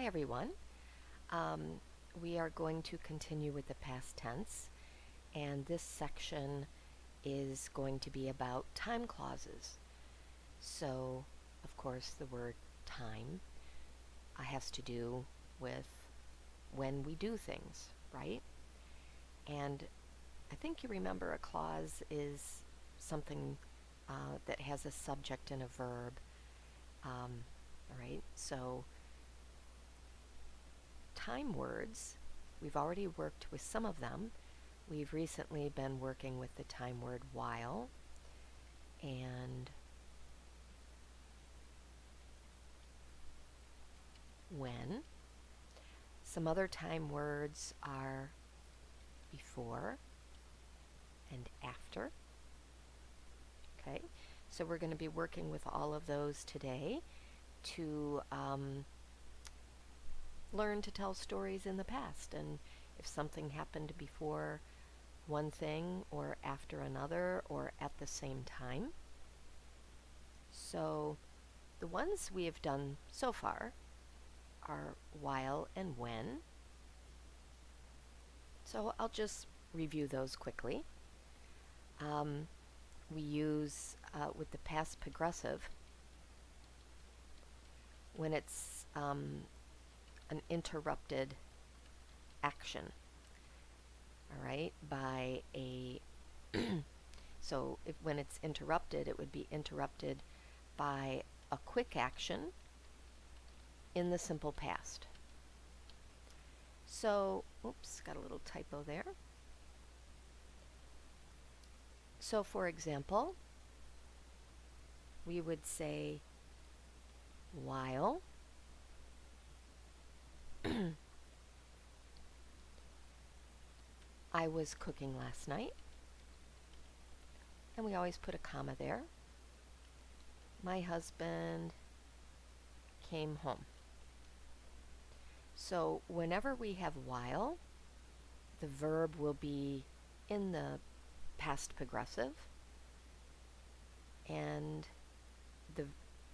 everyone. We are going to continue with the past tense, and this section is going to be about time clauses. So, of course, the word time has to do with when we do things, right? And I think you remember a clause is something that has a subject and a verb. All right, so time words, we've already worked with some of them. We've recently been working with the time word while and when. Some other time words are before and after. Okay, so we're going to be working with all of those today to learn to tell stories in the past, and if something happened before one thing or after another or at the same time. So the ones we have done so far are while and when. So I'll just review those quickly. We use with the past progressive when it's an interrupted action, all right, by a so when it's interrupted, it would be interrupted by a quick action in the simple past. So, oops, got a little typo there. So, for example, we would say while I was cooking last night, and we always put a comma there, my husband came home. So whenever we have while, the verb will be in the past progressive, and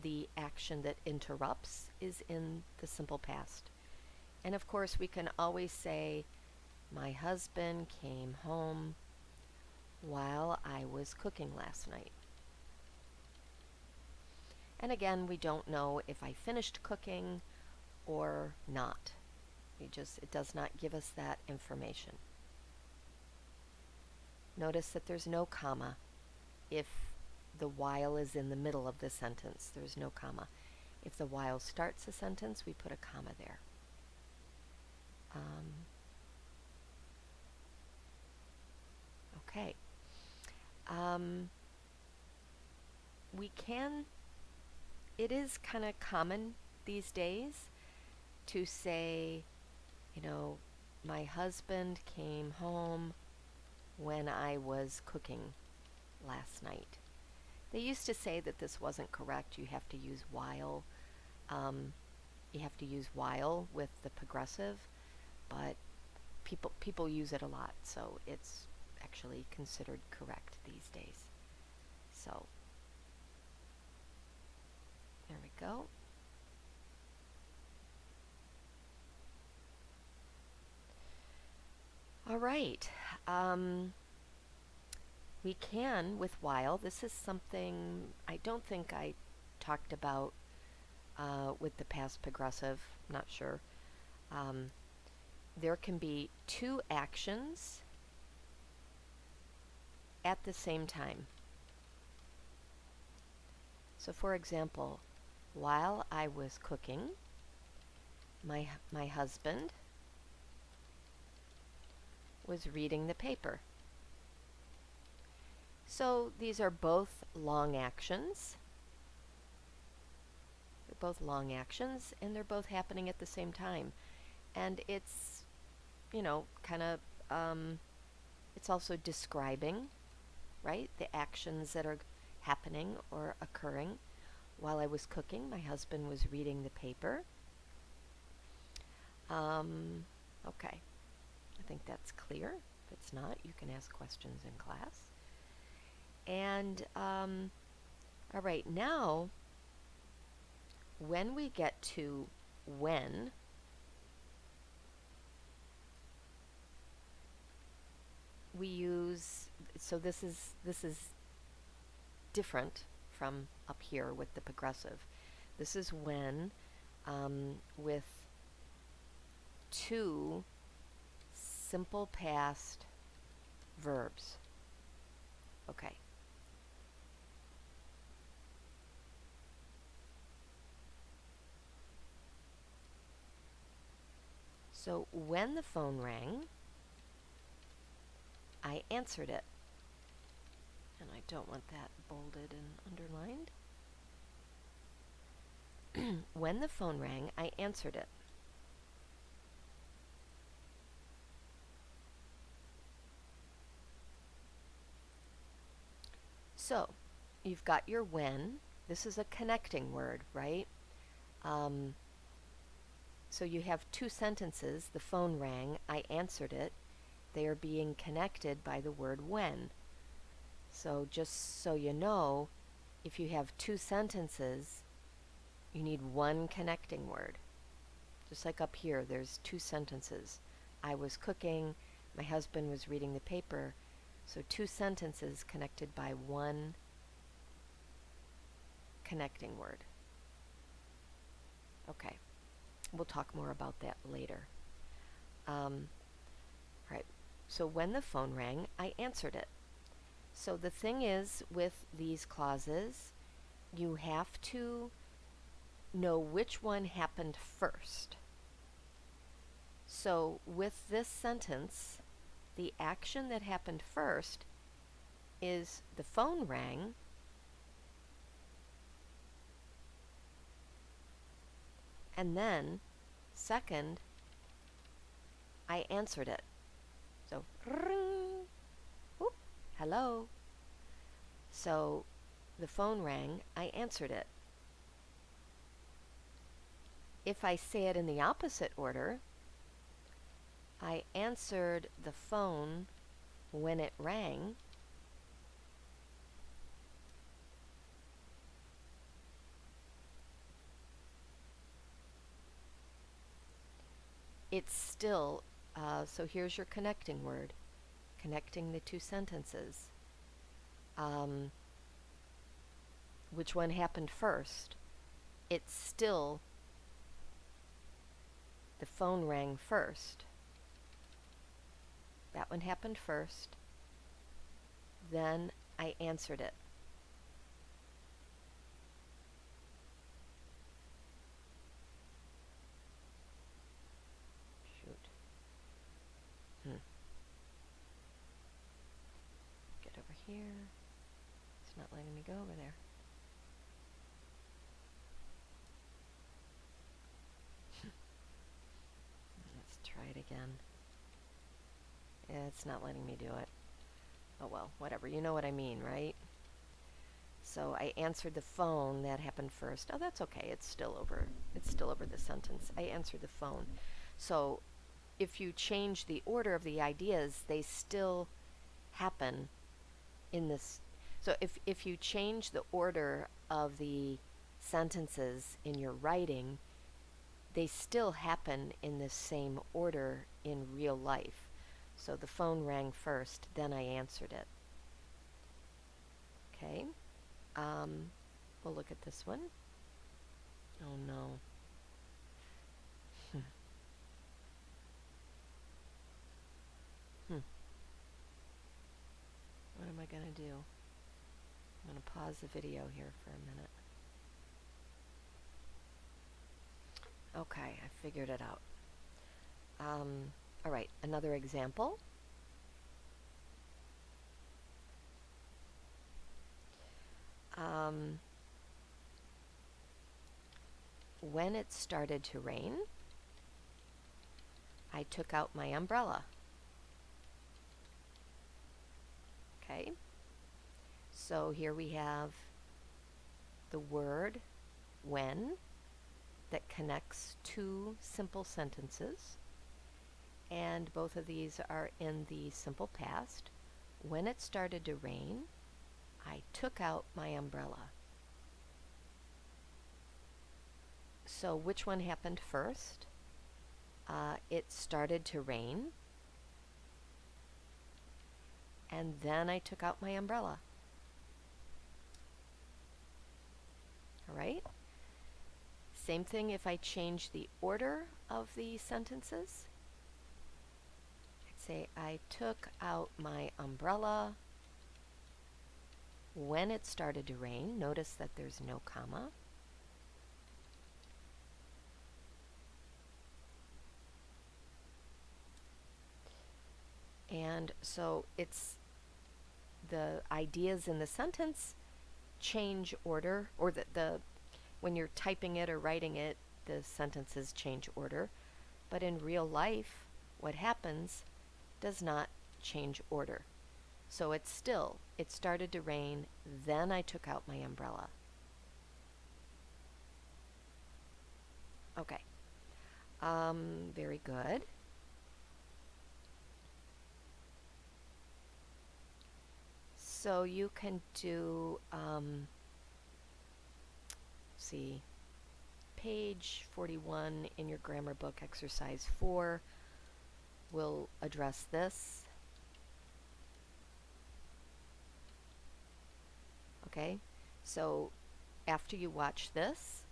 the action that interrupts is in the simple past. And of course, we can always say, my husband came home while I was cooking last night. And again, we don't know if I finished cooking or not. It does not give us that information. Notice that there's no comma if the while is in the middle of the sentence. There's no comma. If the while starts a sentence, we put a comma there. Okay. It is kind of common these days to say, my husband came home when I was cooking last night. They used to say that this wasn't correct. You have to use while. You have to use while with the progressive, but people use it a lot, so it's actually considered correct these days. So there we go. All right. We can with while. This is something I don't think I talked about with the past progressive. I'm not sure. There can be two actions at the same time. So for example, while I was cooking, my husband was reading the paper. So these are both long actions. They're both long actions, and they're both happening at the same time. And it's, kind of, it's also describing, right, the actions that are happening or occurring. While I was cooking, my husband was reading the paper. Okay. I think that's clear. If it's not, you can ask questions in class. And, all right, now, when we get to when, we use, so this is different from up here with the progressive. This is when with two simple past verbs. Okay. So when the phone rang, I answered it. And I don't want that bolded and underlined. When the phone rang, I answered it. So, you've got your when. This is a connecting word, right? So you have two sentences. The phone rang, I answered it. They are being connected by the word when. So just so you know, if you have two sentences, you need one connecting word. Just like up here, there's two sentences. I was cooking, my husband was reading the paper. So two sentences connected by one connecting word. Okay, we'll talk more about that later. Right, so when the phone rang, I answered it. So the thing is with these clauses, you have to know which one happened first. So with this sentence, the action that happened first is the phone rang, and then second, I answered it. So ring, whoop, hello. So the phone rang, I answered it. If I say it in the opposite order, I answered the phone when it rang. It's still, so here's your connecting word, connecting the two sentences. Which one happened first? It's still, the phone rang first. That one happened first. Then I answered it. Shoot. Get over here. It's not letting me go over there. Let's try it again. It's not letting me do it. Oh well, whatever. You know what I mean, right? So I answered the phone. That happened first. Oh, that's okay. It's still over the sentence. I answered the phone. So if you change the order of the ideas, they still happen in this. So if you change the order of the sentences in your writing, they still happen in the same order in real life. So the phone rang first, then I answered it. Okay. We'll look at this one. Oh no. What am I going to do? I'm going to pause the video here for a minute. Okay, I figured it out. All right, another example. When it started to rain, I took out my umbrella. Okay, so here we have the word when that connects two simple sentences, and both of these are in the simple past. When it started to rain, I took out my umbrella. So which one happened first? It started to rain. and then I took out my umbrella. All right? Same thing if I change the order of the sentences. I'd say I took out my umbrella when it started to rain. Notice that there's no comma. And so it's the ideas in the sentence change order, or the when you're typing it or writing it, the sentences change order. But in real life, what happens does not change order. So it's still, it started to rain, then I took out my umbrella. Okay. Very good. So you can do, see, page 41 in your grammar book, exercise 4, will address this. Okay, so after you watch this,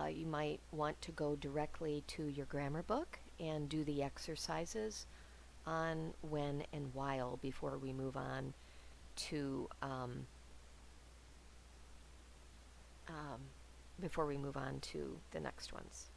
you might want to go directly to your grammar book and do the exercises on when and while before we move on to the next ones.